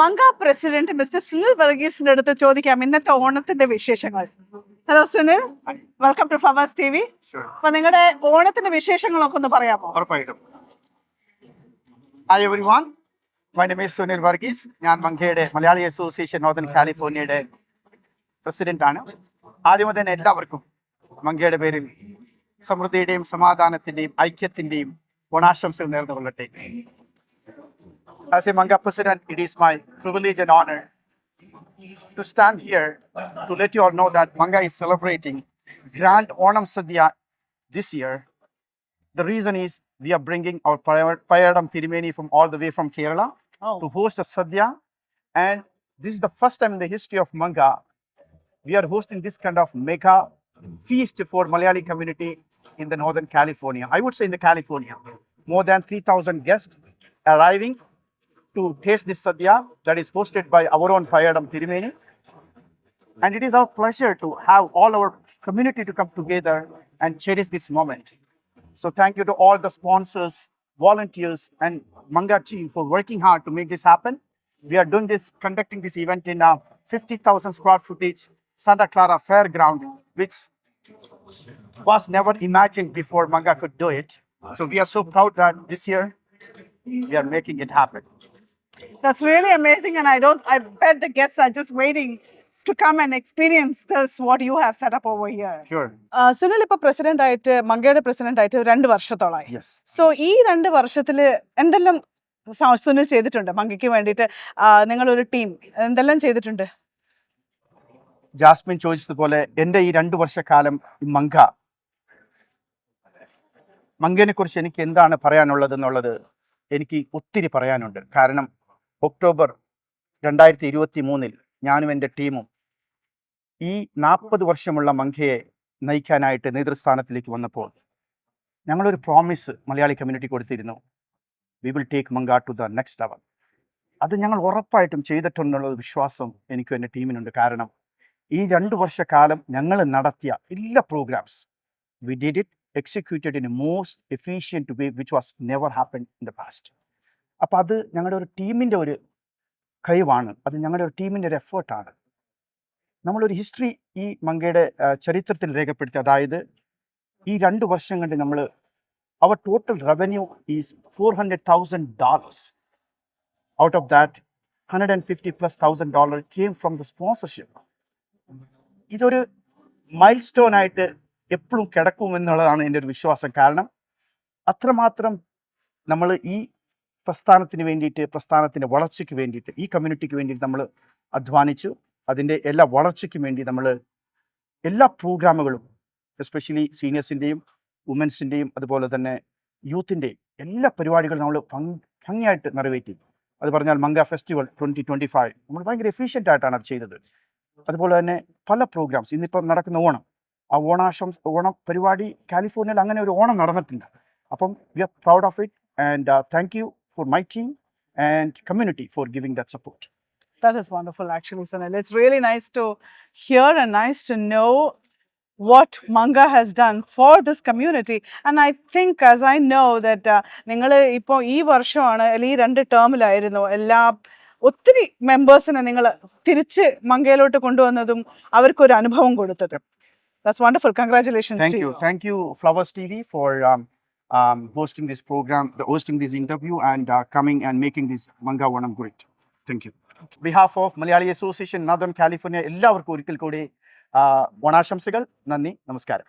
മങ്ക president mister Sunil വർഗീസിന്റെ അടുത്ത് ചോദിക്കാം ഇന്നത്തെ ഓണത്തിന്റെ വിശേഷങ്ങൾ. Hello Sunil, welcome to Flowers T V. അപ്പൊ നിങ്ങളുടെ ഓണത്തിന്റെ വിശേഷങ്ങളൊക്കെ ഒന്ന് പറയാമോ? ഉറപ്പായിട്ടും. Hi everyone, my name is Sunil Varghese. ഞാൻ മങ്കയുടെ മലയാളി അസോസിയേഷൻ നോർത്തേൺ കാലിഫോർണിയയുടെ പ്രസിഡന്റ് ആണ്. ആദ്യം തന്നെ എല്ലാവർക്കും മങ്കയുടെ പേരിൽ സമൃദ്ധിയുടെയും സമാധാനത്തിന്റെയും ഐക്യത്തിന്റെയും ഓണാശംസകൾ നേർന്നുകൊള്ളട്ടെ. As a Manga president, it is my privilege and honor to stand here to let you all know that Manga is celebrating Grand Onam Sadhya this year. The reason is we are bringing our Payadam Tirumeni from all the way from Kerala to host a Sadhya, and this is the first time in the history of Manga we are hosting this kind of mega feast for Malayali community in the Northern California. I would say in the California, more than 3,000 guests arriving to taste this Sadhya that is hosted by our own Payadam Tirumeni. And it is our pleasure to have all our community to come together and cherish this moment. So thank you to all the sponsors, volunteers and Manga team for working hard to make this happen. We are conducting this event in a 50,000 square footage Santa Clara Fairground, which was never imagined before Manga could do it. So we are so proud that this year we are making it happen. That's really amazing, and I bet the guests are just waiting to come and experience this, what you have set up over here. Sure. Sunil ഇപ്പൊ president ആയിട്ട്, മങ്കയുടെ president ആയിട്ട് 2 വർഷത്തോളായി. Yes. So ഈ 2 വർഷത്തില് എന്തെല്ലാം സുനിൽ ചെയ്തിട്ടുണ്ട് മങ്കയ്ക്ക് വേണ്ടിയിട്ട്? നിങ്ങളൊരു team എന്തെല്ലാം ചെയ്തിട്ടുണ്ട്? ജാസ്മിൻ ചോദിച്ചതുപോലെ എൻ്റെ ഈ 2 വർഷക്കാലം മങ്കയെ കുറിച്ച് എനിക്ക് എന്താണ് പറയാനുള്ളത് എന്നുള്ളത് എനിക്ക് ഒത്തിരി പറയാനുണ്ട്. കാരണം ഒക്ടോബർ 2023 ഞാനും എൻ്റെ ടീമും ഈ 40 വർഷമുള്ള മങ്കയെ നയിക്കാനായിട്ട് നേതൃസ്ഥാനത്തിലേക്ക് വന്നപ്പോൾ ഞങ്ങളൊരു പ്രോമിസ് മലയാളി കമ്മ്യൂണിറ്റി കൊടുത്തിരുന്നു. വി വിൽ ടേക്ക് മങ്ക ടു ദ നെക്സ്റ്റ് ലെവൽ. അത് ഞങ്ങൾ ഉറപ്പായിട്ടും ചെയ്തിട്ടുള്ള വിശ്വാസം എനിക്കും എൻ്റെ ടീമിനുണ്ട്. കാരണം ഈ 2 വർഷക്കാലം ഞങ്ങൾ നടത്തിയ എല്ലാ programmes we did it executed in a most efficient way which was never happen in the past. അപ്പോൾ അത് ഞങ്ങളുടെ ഒരു ടീമിൻ്റെ ഒരു കഴിവാണ്, അത് ഞങ്ങളുടെ ഒരു ടീമിൻ്റെ ഒരു എഫേർട്ടാണ്. നമ്മളൊരു ഹിസ്റ്ററി ഈ മങ്കയുടെ ചരിത്രത്തിൽ രേഖപ്പെടുത്തി. അതായത് ഈ 2 വർഷം കൊണ്ട് നമ്മൾ അവർ total revenue is $400,000. Out of that $150,000+ came from the sponsorship. ഇതൊരു മൈൽ സ്റ്റോൺ ആയിട്ട് എപ്പോഴും കിടക്കുമെന്നുള്ളതാണ് എൻ്റെ ഒരു വിശ്വാസം. കാരണം അത്രമാത്രം നമ്മൾ ഈ പ്രസ്ഥാനത്തിന് വേണ്ടിയിട്ട്, പ്രസ്ഥാനത്തിൻ്റെ വളർച്ചയ്ക്ക് വേണ്ടിയിട്ട്, ഈ കമ്മ്യൂണിറ്റിക്ക് വേണ്ടിയിട്ട് നമ്മൾ അധ്വാനിച്ചു. അതിൻ്റെ എല്ലാ വളർച്ചയ്ക്കും വേണ്ടി നമ്മൾ എല്ലാ പ്രോഗ്രാമുകളും, എസ്പെഷ്യലി സീനിയേഴ്സിൻ്റെയും വുമൻസിൻ്റെയും അതുപോലെ തന്നെ യൂത്തിൻ്റെയും എല്ലാ പരിപാടികളും നമ്മൾ ഭംഗിയായിട്ട് നിറവേറ്റി. അത് പറഞ്ഞാൽ മങ്ക ഫെസ്റ്റിവൽ 2025 നമ്മൾ ഭയങ്കര എഫിഷ്യൻ്റ് ആയിട്ടാണ് അത് ചെയ്തത്. അതുപോലെ തന്നെ പല പ്രോഗ്രാംസ്, ഇന്നിപ്പം നടക്കുന്ന ഓണം, ആ ഓണം പരിപാടി കാലിഫോർണിയയിൽ അങ്ങനെ ഒരു ഓണം നടന്നിട്ടില്ല. അപ്പം we are proud of it and thank you for my team and community for giving that support. That is wonderful actually, Sunil. It's really nice to hear and nice to know what Manga has done for this community. And I think, as I know that നിങ്ങൾ ഇപ്പോൾ ഈ വർഷമാണ് ഈ 2 ടേമിലായിരുന്നു എല്ലാ ഒത്തിരി മെമ്പേഴ്സിനെ നിങ്ങൾ തിരിച്ച് മങ്കയിലോട്ട് കൊണ്ടുവന്നതും അവർക്കൊരു അനുഭവം കൊടുത്തതും. That's wonderful. Congratulations to you. Thank you Flowers TV for hosting this program, hosting this interview and coming and making this Manga Onam great. Thank you. On behalf of Malayali Association Northern California, എല്ലാവർക്കും ഒരിക്കൽ കൂടി ഓണാശംസകൾ. നന്ദി, നമസ്കാരം.